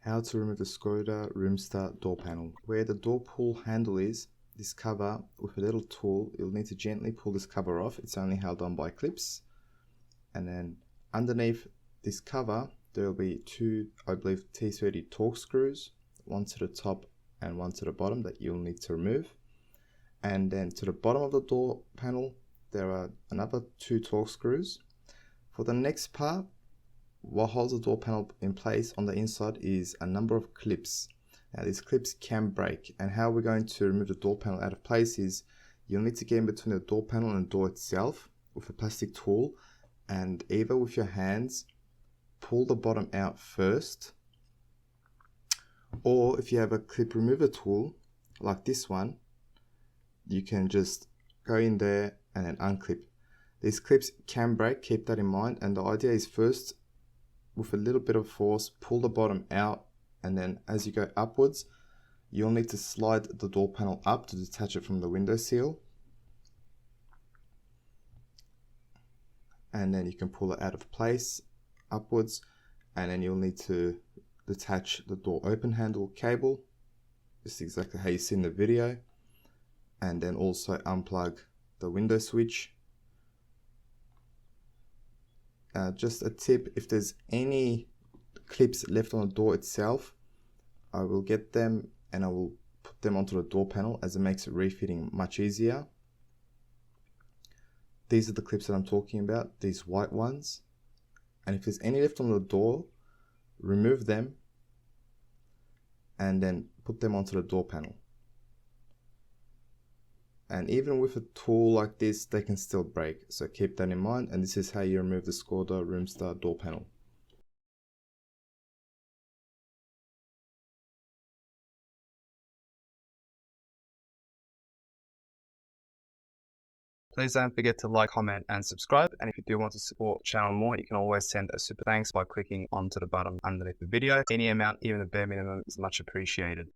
How to remove the Skoda Roomster door panel. Where the door pull handle is, this cover with a little tool, you'll need to gently pull this cover off. It's only held on by clips. And then underneath this cover, there will be two, I believe, T30 Torx screws, one to the top and one to the bottom that you'll need to remove. And then to the bottom of the door panel, there are another two Torx screws. For the next part, what holds the door panel in place on the inside is a number of clips. Now these clips can break, and how we're going to remove the door panel out of place is you'll need to get in between the door panel and the door itself with a plastic tool, and either with your hands pull the bottom out first, or if you have a clip remover tool like this one, you can just go in there and then unclip. These clips can break, keep that in mind, and the idea is first, with a little bit of force, pull the bottom out, and then as you go upwards, you'll need to slide the door panel up to detach it from the window sill. And then you can pull it out of place upwards, and then you'll need to detach the door open handle cable, just exactly how you see in the video, and then also unplug the window switch. Just a tip, if there's any clips left on the door itself, I will get them and I will put them onto the door panel, as it makes refitting much easier. These are the clips that I'm talking about, these white ones. And if there's any left on the door, remove them and then put them onto the door panel. And even with a tool like this, they can still break, so keep that in mind. And this is how you remove the Skoda Roomster door panel. Please don't forget to like, comment and subscribe, and if you do want to support the channel more, you can always send a super thanks by clicking onto the button underneath the video. Any amount, even the bare minimum, is much appreciated.